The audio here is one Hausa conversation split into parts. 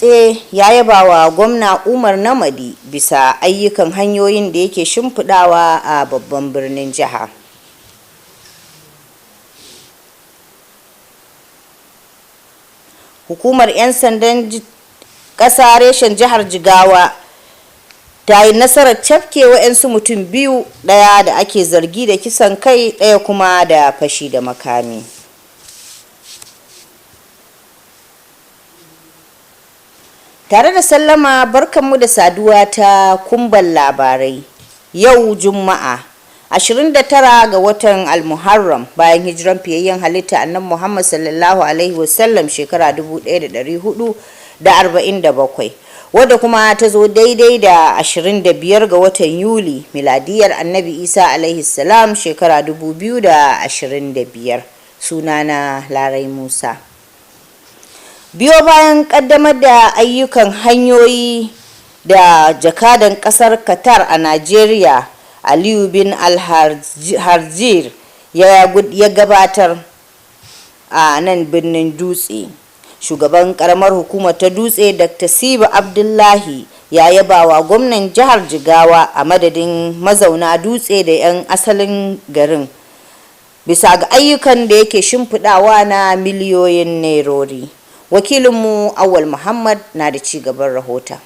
Ya yaba wa gwamna Umar Namadi bisa ayyukan hanyoyin da yake shimfiɗawa a babban birnin jiha. Hukumar 'yan sandan ƙasa reshen jihar Jigawa ta yi nasarar cafke wa'yansu mutum biyu, ɗaya da ake zargi da kisan kai, ɗaya kuma da fashi da makami. Tare da sallama, barkanmu da saduwa ta kumban labarai. Yau Juma'a 29 ga watan Al-Muharram bayan hijiran fiyayyen halitta annabi Muhammad sallallahu alaihi wasallam shekara 1447, wadda kuma ta zo daidai da 25 ga watan Yuli miladiyar annabi Isa alaihi salam shekara 2025. Sunana Larai Musa. Biyo bayan kaddamar da ayyukan hanyoyi da jakadan kasar Qatar a Najeriya Aliyu bin Al-Harjir ya gabatar a nan birnin Dutse, shugaban karamar hukumar ta Dutse Dr. Siba Abdullahi ya yaba wa gwamnan jihar Jigawa a madadin mazauna Dutse da 'yan asalin garin bisa ga ayyukan da yake shimfiɗawa na miliyoyin nairori. Wakilinmu Awal Muhammad na da ci gaban rahoton.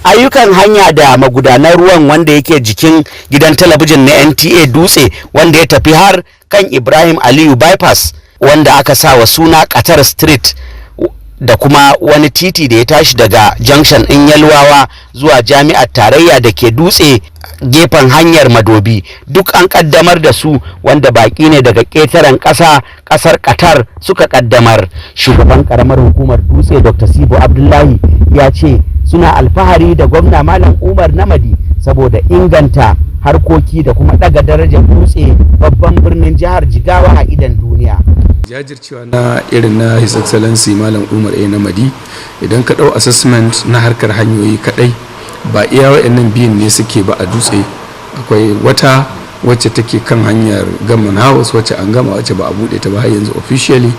Ayyukan hanya da magudanar ruwan wanda yake jikin gidan talabijin na Nta Dutse wanda ya tafi har kan Ibrahim Aliyu bypass wanda aka sa wa suna Qatar Street, da kuma wani titi da ya tashi daga junction ɗin Yalwawa zuwa jami'ar tarayya da ke Dutse gefen hanyar Madobi, duk an kaddamar da su, wanda baki ne daga ƙetaren ƙasar Qatar suka kaddamar. Shugaban karamar hukumar Dutse Dr. Sibo Abdullahi ya ce suna alfahari da gwamna Malam Umar Namadi saboda inganta harkoki da kuma daga darajar Dutse babban birnin jihar Jigawa a idan duniya. Jajircewa na irin na His Excellency Malam Umar Namadi, idan ka ɗau assessment na harkar hanyoyi kadai, ba iya wayannan biyun ne suke ba a Dutse. Akwai wata wacce take kan hanyar Gamman House wacce an gama, wacce ba a bude ta ba har yanzu officially.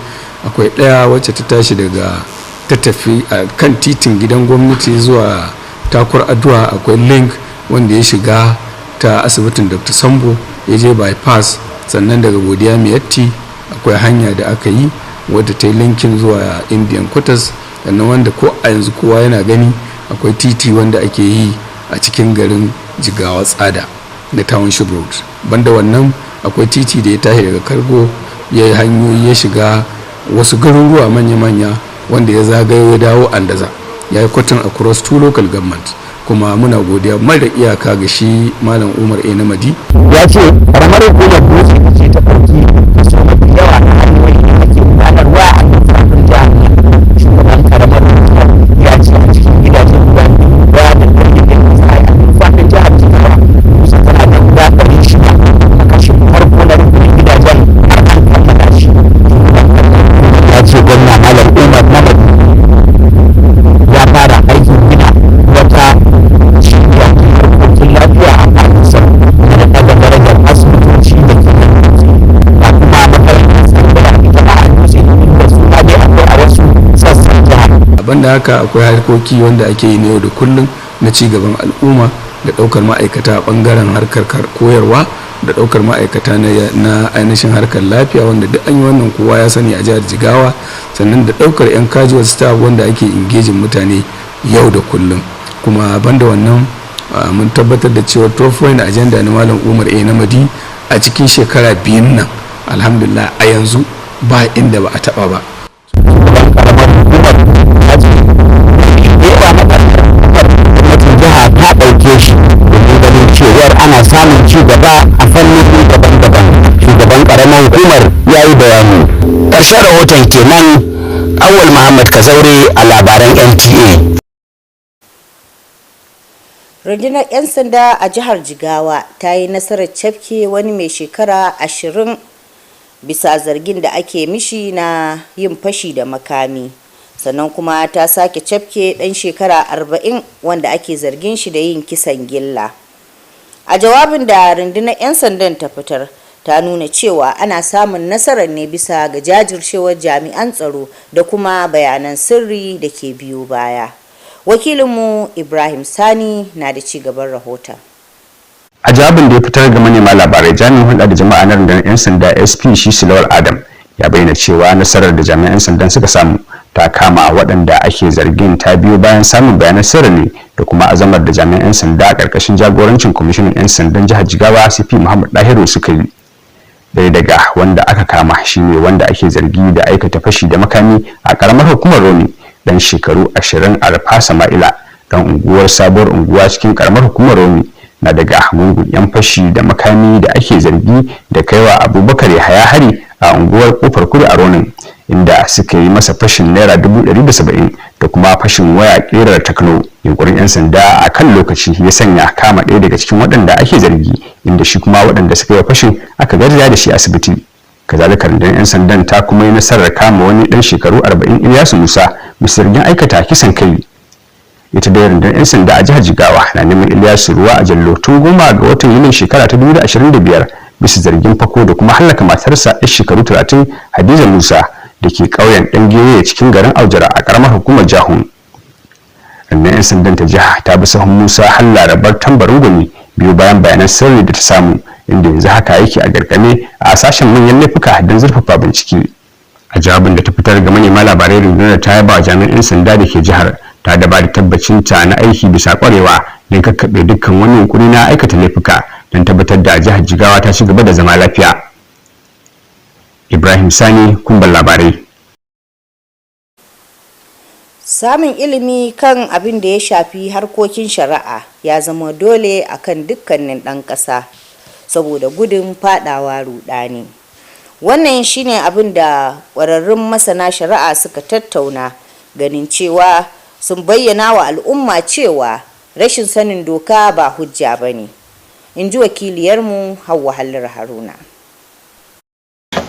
Akwai ɗaya wacce ta tashi daga ta tafi a kan titin gidan gwamnati zuwa Takur Addu'a. Akwai link wanda ya shiga ta asibitin Dr. Sambo ya je bypass, sannan daga Godiya Miyatti akwai hanya da aka yi wadda ta yi linkin zuwa Indian Quarters, sannan wanda ko a yanzu kowa yana gani akwai titi wanda ake yi a cikin garin Jigawa Tsada da Township Road. Banda wannan akwai titi da ya tashi daga Kargo ya yi hanyoyi ya shiga wasu garuruwa manya-manya wanda ya zagayo ya dawo Andaza, ya yi cotton across 2 local government. Kuma muna godiya mara iyaka ga shi Malam Umar Namadi. Ya ce karamar hukumar Dutse ce ta ɗauki kaso mafi yawa na hanyoyi da ake gudanarwa a yankin jihar. Shugaban karamar hukumar ya ce a cikin gidajen guda da ɗari da kasa a faɗin jihar Jigawa, Dutse tana da guda 600 a kashin farko na rukunin gidajen har an kammala shi. Ya ce gwamna Malam Umar Namadi ya fara aikin gina wata cibiyar harkokin lafiya a Pakistan da daga darajar asibitoci da ke da kuma makarantar tsangaya ita ma a Dutse, inda su ma dai akwai a wasu sassan jihar. Banda haka akwai harkoki wanda ake yi na yau da kullum na cigaban al'umma da ɗaukar ma'aikata a ɓangaren harkar koyarwa da ɗaukar ma'aikata na ainihin harkar lafiya, wanda duk an yi wannan kowa ya sani a jihar Jigawa, sannan da ɗaukar 'yan casual staff wanda ake engaging mutane yau da kullum. Kuma banda wannan mun tabbatar da cewa top point agenda na Malam Umar Namadi a cikin shekara biyun nan, alhamdulillah a yanzu ba inda ba a taɓa ba. Shugaban karamar hukumar ya ce yawa makarantar gwamnatin jiha ta ɗauke shi domin ganin cewar ana samun ci gaba a fannoni daban-daban. Shugaban karamar hukumar ya yi bayani. Ƙarshen rahoton kenan. Awal Muhammad Kazaure a labaran Nta. Rundunar 'yan sanda a jihar Jigawa ta yi nasarar cafke wani mai shekara 20 bisa zargin da ake mishi na yin fashi da makami, sannan kuma ta sake cafke ɗan shekara 40 wanda ake zargin shi da yin kisan gilla. A jawabin da rundunar 'yan sandan ta fitar, ta nuna cewa ana samun nasarar ne bisa ga jajircewar jami'an tsaro da kuma bayanan sirri da ke biyo baya. Wakilinmu Ibrahim Sani na da ci gaban rahoton. A jawabin da ya fitar ga manema labarai, jami'in hulɗa da jama'a na rundunar 'yan sanda SP Shishi Lawal Adam ya bayyana cewa nasarar da jami'an sandan suka samu ta kama waɗanda ake zargin ta biyo bayan samun bayanan sirri ne da kuma azamar da jami'an 'yan sanda a ƙarƙashin jagorancin kwamishinan 'yan sandan jihar Jigawa CP Muhammad Dahiru suka yi. Daya daga wanda aka kama shine wanda ake zargi da aikata fashi da makami a ƙaramar hukumar Roni, dan shekaru 20 Alfa Sama'ila, dan unguwar Sabuwar Unguwa cikin ƙaramar hukumar Roni, na daga gungun 'yan fashi da makami da ake zargi da kaiwa Abubakar Yahaya hari a unguwar Kofar Kudu a Ronin, inda suka yi masa fashin naira 170 da kuma fashin waya kerar takno. Yunkurin 'yan sanda a kan lokaci ya sanya kama ɗaya daga cikin waɗanda ake zargi, inda shi kuma waɗanda suka yi fashin aka garzaya da shi asibiti. Kazalika rundunar 'yan sandan ta kuma yi nasarar kama wani ɗan shekaru 40 Ilyasu Musa bisa zargin aikata kisan kai. Ita da rundunar 'yan sanda a jihar Jigawa na neman Ilyasu ruwa a jallo tun 10 ga watan Yulin shekara ta 2025 bisa zargin fako da kuma hallaka matarsa 'yar shekaru 30 Hadiza Musa da ke ƙauyen ɗan gere cikin garin Aujara a ƙaramar hukumar Jahun. Rundunar 'yan sandan ta jiha ta bi sahun Musa har Larabar Tambarin Gwani biyu bayan bayanan sirri da ta samu, inda yanzu haka yake a garkame a sashen manyan laifuka don zurfafa bincike. A jawabin da ta fitar ga manema labarai, rundunar ta yaba jami'an 'yan sanda da ke jihar ta da ba da tabbacin ta na aiki bisa kwarewa don kakkaɓe dukkan wani yunkuri na aikata laifuka don tabbatar da jihar Jigawa ta ci gaba da zama lafiya. Ibrahim Sani, Kumban Labarai. Samun ilimi kan abin da ya shafi harkokin shari'a ya zama dole akan dukkanin ɗan ƙasa saboda gudun faɗawa ruɗani. Wannan shine abin da ƙwararrun masana shari'a suka tattauna, ganin cewa sun bayyana wa al'umma cewa rashin sanin doka ba hujja ba ne, in ji wakiliyarmu Hauwa Hallar Haruna.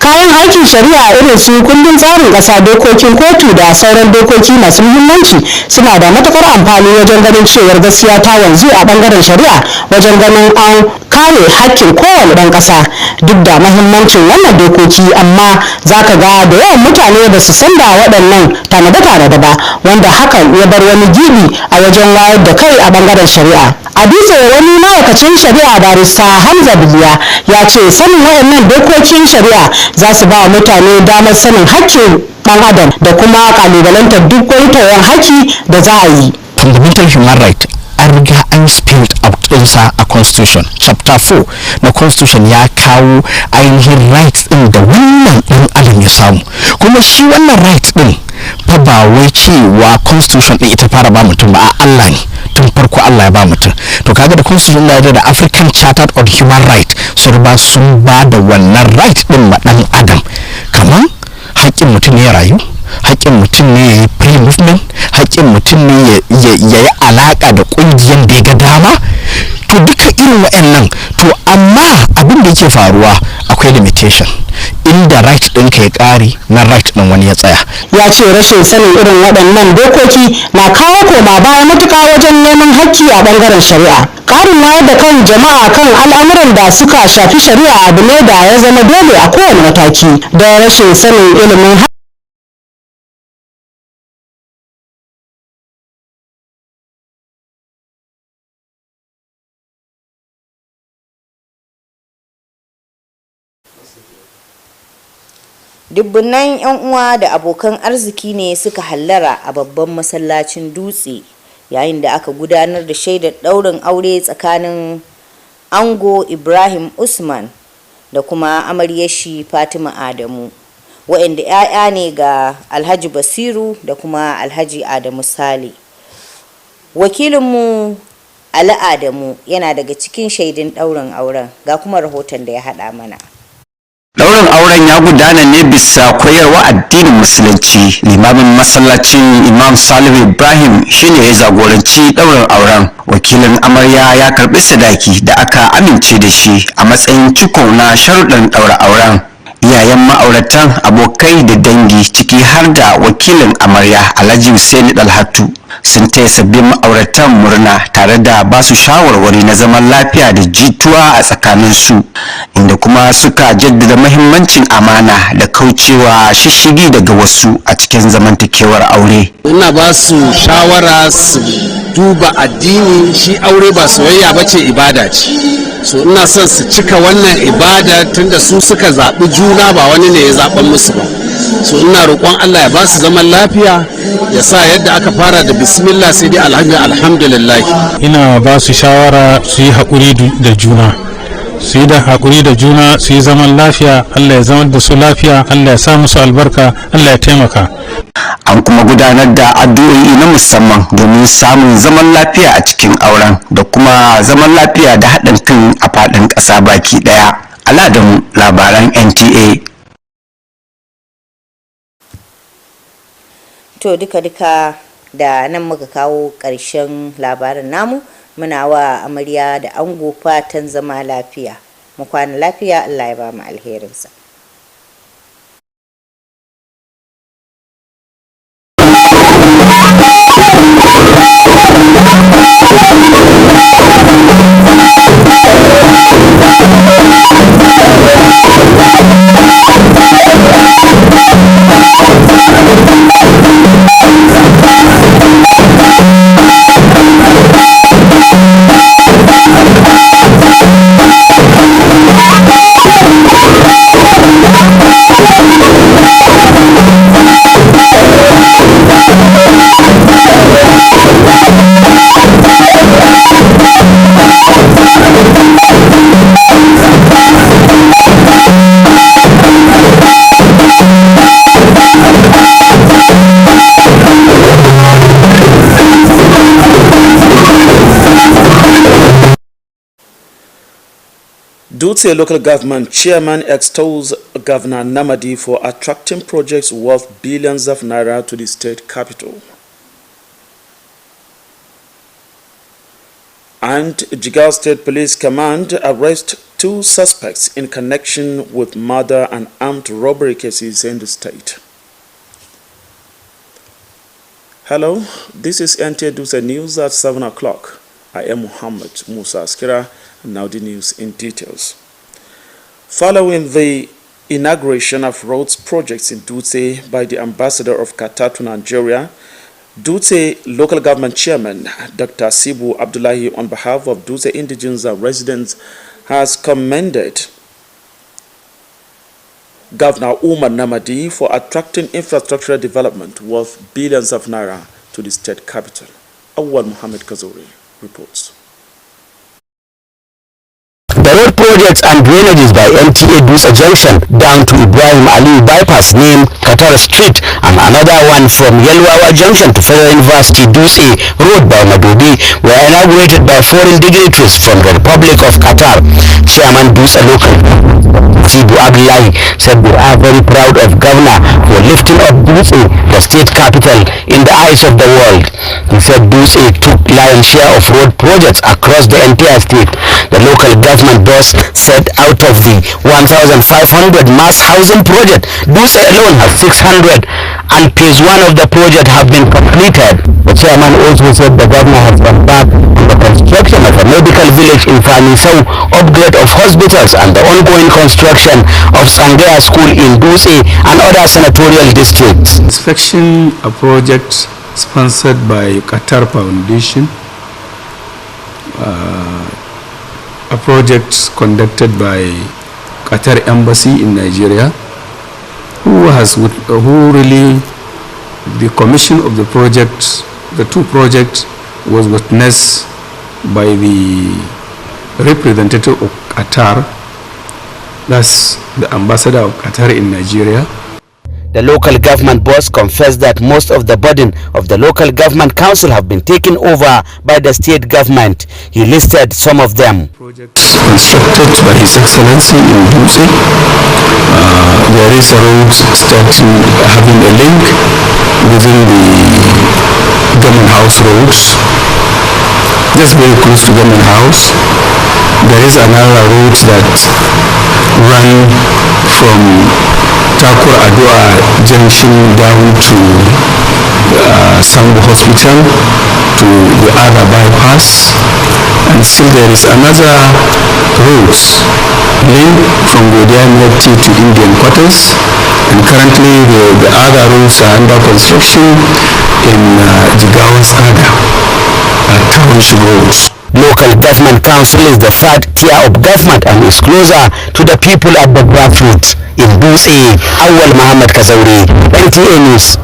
Kayan aikin shari'a irin su kundin tsarin ƙasa, dokokin kotu da sauran dokoki masu muhimmanci suna da matukar amfani wajen ganin cewar gaskiya ta wanzu a bangaren shari'a, wajen ganin an kare hakkin kowane ɗan ƙasa. Duk da muhimmancin wannan dokoki, amma za ka ga da yawan mutane ba su san da waɗannan tanade-tanade ba, wanda hakan ya bar wani gibi a wajen wayar da kai a bangaren shari'a. A Dutse, wani ma'aikacin shari'a barista Hamza Biliya ya ce sanin waɗannan dokokin shari'a za su ba mutane damar sanin hakkin ɗan adam da kuma kalubalantar duk wani tawayen haƙƙi da za a yi. Fundamental human right an riga an spelled out ɗinsa a constitution. Chapter 4 na constitution ya kawo ainihin rights ɗin da wannan ɗan adam ya samu, kuma shi wannan right ɗin fa ba wai cewa constitution ɗin ita fara ba mutum ba, a Allah ne tun farko Allah ya ba mutum. To kaga da constitution da African Charter on Human Right sun ba da wannan right ɗin ma ɗan adam, kamar haƙƙin mutum ne ya rayu, haƙƙin mutum ne ya yi free movement, haƙƙin mutum ne ya yi alaƙa da ƙungiyar da ya ga dama. To duka irin waɗannan, to amma abin da yake faruwa akwai limitation, inda right ɗinka ya ƙare na right ɗin wani ya tsaya. Ya ce rashin sanin irin waɗannan dokoki na kawo koma baya matuƙa wajen neman haƙƙi a ɓangaren shari'a. Ƙarin wayar da kan jama'a kan al'amuran da suka shafi shari'a abu ne da ya zama dole a kowane mataki, da rashin sanin ilimin Dubbunan 'yan uwa da abokan arziki ne suka hallara a babban masallacin Dutse yayin da aka gudanar da shaidar ɗaurin aure tsakanin ango Ibrahim Usman da kuma amaryar shi Fatima Adamu, waɗanda 'ya'ya ne ga Alhaji Basiru da kuma Alhaji Adamu Sale. Wakilinmu Ali Adamu yana daga cikin shaidun ɗaurin auren, ga kuma rahoton da ya haɗa mana. Ɗaurin auren ya gudana ne bisa koyarwa addinin musulunci. Limamin masallacin Imam Salihu Ibrahim shine ya jagoranci ɗaurin auren. Wakilin amarya ya karɓi sadaki da aka amince da shi a matsayin ciko na sharuɗan ɗaura auren. Iyayen ma'auratan, abokai da dangi ciki har da wakilin amarya Alhaji Hussein Dalhatu sun taya sabbin ma'auratan murna tare da ba su shawarwari na zaman lafiya da jituwa a tsakaninsu, inda kuma suka jaddada mahimmancin amana da kaucewa shishigi daga wasu a cikin zamantakewar aure. Ina ba su shawara su duba addini, shi aure ba soyayya ba ce, ibada ce. So ina son su cika wannan ibada tunda su suka zaɓi juna, ba wani ne ya zaɓan musu ba. So ina roƙon Allah ya ba su zaman lafiya, ya sa yadda aka fara da bismillah sai dai alhamdulillah. Ina ba su shawara su yi haƙuri da juna, su yi da haƙuri da juna, su yi zaman lafiya. Allah ya zama da su lafiya, Allah ya sa musu albarka, Allah ya taimaka. An kuma gudanar da addu'o'i na musamman domin samun zaman lafiya a cikin auren da kuma zaman lafiya da haɗin kan a faɗin ƙasa baki ɗaya. Aladan labaran NTA. To duka-duka da nan muka kawo ƙarshen labarin namu. Muna wa amarya da ango fatan zama lafiya. Mu kwana lafiya, Allah ya ba mu alherinsa. Dutse local government chairman extols Governor Namadi for attracting projects worth billions of naira to the state capital. And Jigawa State Police Command arrest 2 suspects in connection with murder and armed robbery cases in the state. Hello, this is Nta Dutse News at 7 o'clock. I am Muhammad Musa Askira, and now the news in details. Following the inauguration of roads projects in Dutse by the ambassador of Qatar to Nigeria, Dutse local government chairman Dr. Sibu Abdullahi, on behalf of Dutse indigenes and residents, has commended Governor Umar Namadi for attracting infrastructural development worth billions of naira to the state capital. Awad Muhammad Kazori reports. The road projects and drainages by Nta Dutse Junction down to Ibrahim Ali Bypass named Qatar Street, and another one from Yelwawa Junction to Federal University Dutse Road by Madobi were inaugurated by foreign dignitaries from the Republic of Qatar. Chairman Dutse Local Sibu Abdullahi said they are very proud of Governor for lifting up Dutse, the state capital, in the eyes of the world. He said Dutse took lion's share of road projects across the entire state. The local government boss said out of the 1,500 mass housing project, Dutse alone has 600, and phase 1 of the project have been completed. The chairman also said the governor has embarked on the construction of a medical village in Fanisau, upgrade of hospitals, and the ongoing construction of Sangaya School in Dutse and other senatorial districts. Inspection, a project sponsored by Qatar Foundation, a project conducted by Qatar Embassy in Nigeria, who really, the commission of the project, the 2 projects, was witnessed by the representative of Qatar, that's the ambassador of Qatar in Nigeria. The local government boss confessed that most of the burden of the local government council have been taken over by the state government. He listed some of them. Projects constructed by His Excellency in Dutse. There is a road starting having a link within the government house roads, just very close to government house. There is another road that run from Takur Adua Junction down to the hospital to the other bypass, and still there is another route link from Godiya Military to Indian quarters, and currently the other routes are under construction in Jigawa's Aga township roads. Local government council is the third tier of government and is closer to the people at the grassroots. In Dutse, Awal Muhammad Kazauri, NTA News.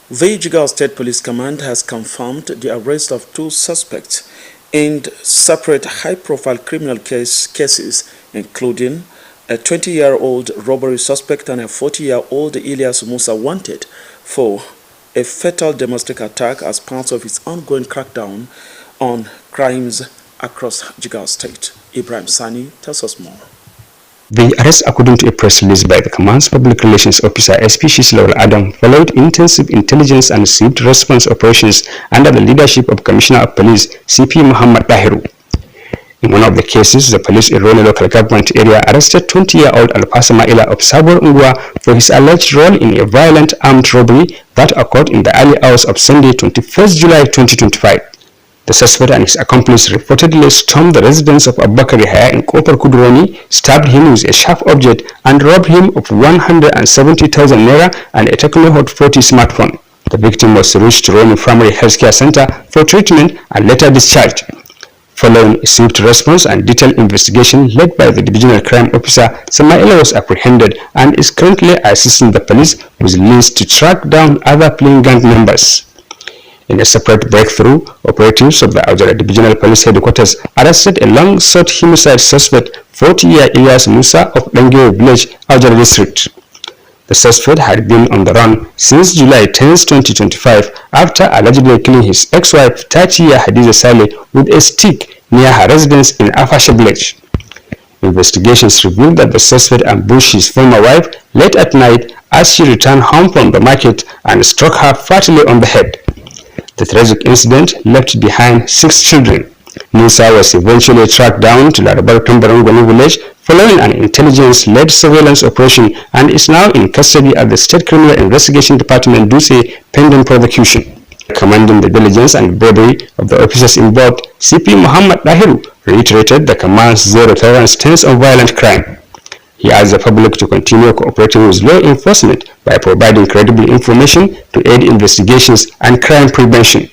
The Jigawa State Police Command has confirmed the arrest of 2 suspects in separate high-profile criminal cases, including a 20-year-old robbery suspect and a 40-year-old Ilyas Musa wanted for a fatal domestic attack as part of its ongoing crackdown on crimes across Jigawa State. Ibrahim Sani tells us more. The arrest, according to a press release by the command's public relations officer SP Shislawal Adam, followed intensive intelligence and swift response operations under the leadership of Commissioner of Police CP Muhammad Dahiru. In one of the cases, the police in Rone local government area arrested 20-year-old Alpasa Maila of Sabor Ungwa for his alleged role in a violent armed robbery that occurred in the early hours of Sunday, 21st July 2025. The suspect and his accomplice reportedly stormed the residence of Abubakar Yahya in Kopar Kuduroni, stabbed him with a sharp object, and robbed him of 170,000 naira and a Tecno Hot 40 smartphone. The victim was rushed to Rome Primary Healthcare Center for treatment and later discharged. Following a swift response and detailed investigation led by the divisional crime officer, Samaila was apprehended and is currently assisting the police with leads to track down other fleeing gang members. In a separate breakthrough, operatives of the Aujara Divisional Police Headquarters arrested a long-sought homicide suspect, 40-year Ilyas Musa of Bengewe Village, Aujara District. The suspect had been on the run since July 10, 2025, after allegedly killing his ex-wife, 30-year Hadiza Saleh, with a stick near her residence in Afasha Village. Investigations revealed that the suspect ambushed his former wife late at night as she returned home from the market and struck her fatally on the head. The tragic incident left behind 6 children. Musa was eventually tracked down to Larabar Tumbarangoni village following an intelligence-led surveillance operation and is now in custody at the State Criminal Investigation Department Dutse pending prosecution. Commanding the diligence and bravery of the officers involved, CP Muhammad Dahiru reiterated the command's zero-tolerance stance on violent crime. He asked the public to continue cooperating with law enforcement by providing credible information to aid investigations and crime prevention.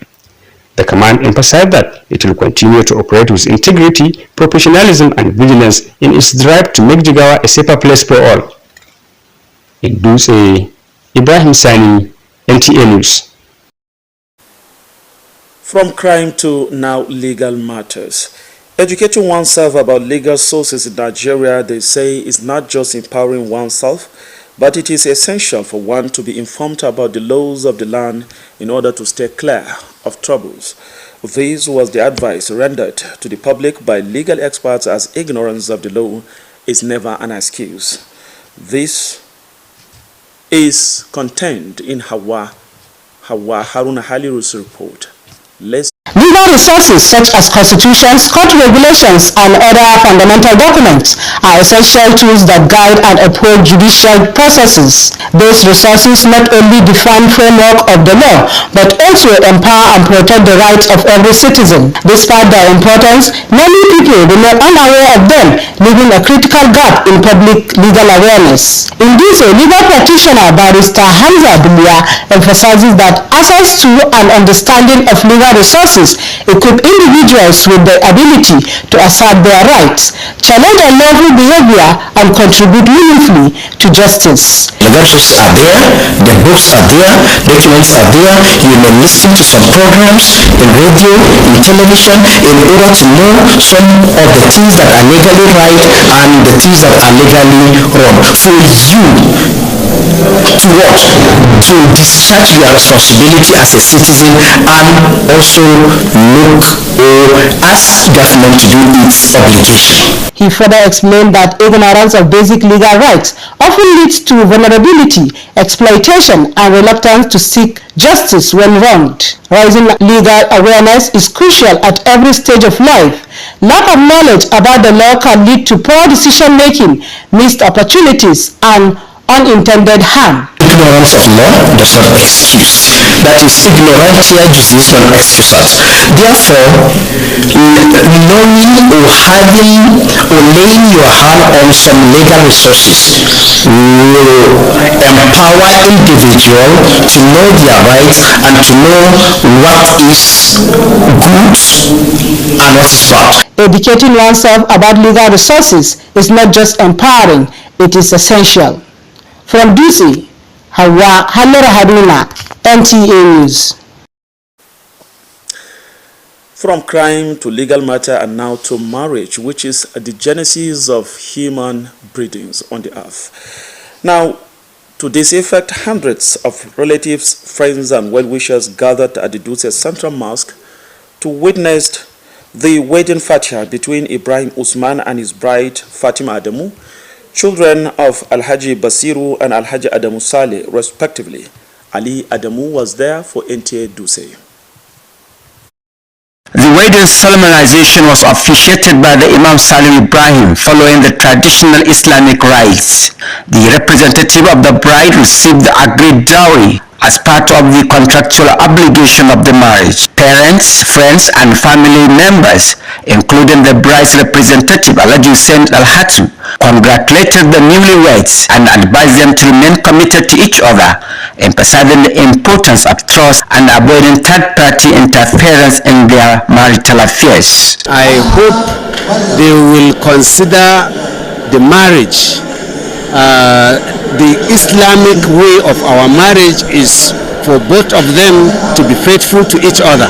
The command emphasized that it will continue to operate with integrity, professionalism, and vigilance in its drive to make Jigawa a safer place for all. In Dutse, Ibrahim Sani, NTA News. From crime to now legal matters. Educating oneself about legal sources in Nigeria, they say, is not just empowering oneself, but it is essential for one to be informed about the laws of the land in order to stay clear of troubles. This was the advice rendered to the public by legal experts, as ignorance of the law is never an excuse. This is contained in Haruna Haliru's report. Legal resources such as constitutions, court regulations, and other fundamental documents are essential tools that guide and uphold judicial processes. These resources not only define framework of the law, but also empower and protect the rights of every citizen. Despite their importance, many people remain unaware of them, leaving a critical gap in public legal awareness. In this, a legal practitioner, Barrister Hamza Bulia, emphasizes that access to and understanding of legal resources equip individuals with the ability to assert their rights, challenge unlawful behavior, and contribute meaningfully to justice. Legal resources are there, the books are there, documents are there. You may listen to some programs in radio, in television, in order to know some of the things that are legally right and the things that are legally wrong. For you to what? To discharge your responsibility as a citizen and also look or ask government to do its obligation. He further explained that ignorance of basic legal rights often leads to vulnerability, exploitation, and reluctance to seek justice when wronged. Raising legal awareness is crucial at every stage of life. Lack of knowledge about the law can lead to poor decision-making, missed opportunities, and unintended harm. ignorance of law does not excuse. That is, ignorantia juris non excusat. Therefore, knowing or having or laying your hand on some legal resources will empower individual to know their rights and to know what is good and what is bad. Educating oneself about legal resources is not just empowering, it is essential. From Dutse, Hawa Halera Haruna, NTA News. From crime to legal matter and now to marriage, which is the genesis of human breedings on the earth. Now, to this effect, hundreds of relatives, friends and well-wishers gathered at the Dutse Central Mosque to witness the wedding fatia between Ibrahim Usman and his bride Fatima Adamu, children of Alhaji Basiru and Alhaji Adamu Saleh, respectively. Ali Adamu was there for Nta Dutse. The wedding solemnization was officiated by the Imam Saleh Ibrahim following the traditional Islamic rites. The representative of the bride received the agreed dowry as part of the contractual obligation of the marriage. Parents, friends and family members, including the bride's representative Alhaji Hussein Al-Hatu, congratulated the newlyweds and advised them to remain committed to each other, emphasizing the importance of trust and avoiding third-party interference in their marital affairs. I hope they will consider the marriage. The Islamic way of our marriage is for both of them to be faithful to each other,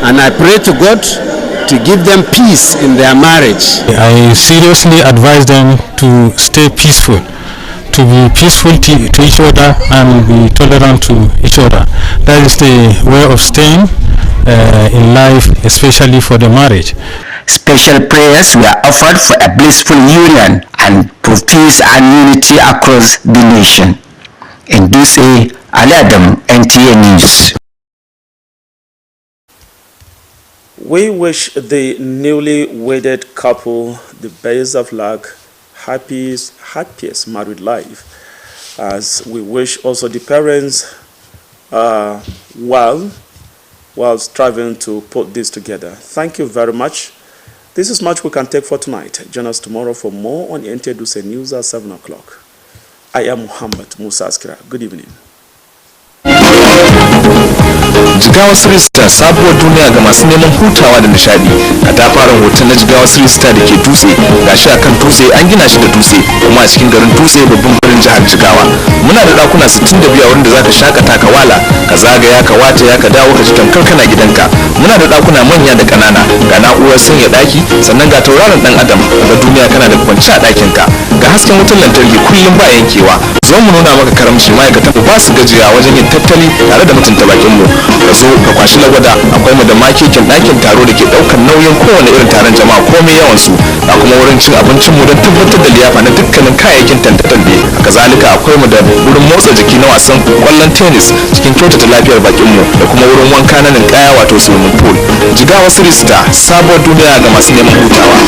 and I pray to God to give them peace in their marriage. I seriously advise them to stay peaceful, to be peaceful to each other and be tolerant to each other. That is the way of staying in life, especially for the marriage. Special prayers were offered for a blissful union and for peace and unity across the nation. In Dutse, Ali Adam, NTA News. We wish the newly wedded couple the best of luck, happiest married life, as we wish also the parents while striving to put this together. Thank you very much. This is much we can take for tonight. Join us tomorrow for more on the Nta Dutse News at 7 o'clock. I am Muhammad Musa Askira. Good evening. Jigawa City Star, sabuwar duniya ga masu neman hutawa da nishadi. A tafarin hoton na Jigawa City Star da ke Dutse, gashi akan Dutse an gina shi da Dutse, kuma a cikin garin Dutse babban birnin jihar Jigawa. Muna da dakuna 62 a wurin da zaka shakata ka wala, ka zagaya ka wata ya ka dawo ka ji tamkar kana gidanka. Muna da dakuna manya da kanana, ga na'urar sanya daki, sannan ga tauraron dan adam, ga duniya kana da kwanci a dakin ka. Ga hasken wutar lantarki kullum ba yankewa. Zo mu nuna maka karamci, ma'aikatan ba su gajiya wajen yin tattali tare da mutunta bakin mu. Ka zo ka kwashi lagwada, akwai mu da makekin ɗakin taro da ke ɗaukar nauyin kowane irin taron jama'a komai yawan su, da kuma wurin cin abincin mu don tabbatar da liyafa na dukkanin kayayyakin tantatambe. Haka zalika akwai mu da wurin motsa jiki na wasan kwallon tennis cikin kyautata lafiyar bakin mu, da kuma wurin wanka na ninkaya wato swimming pool. Jigawa City Star, sabuwar duniya ga masu neman hutawa.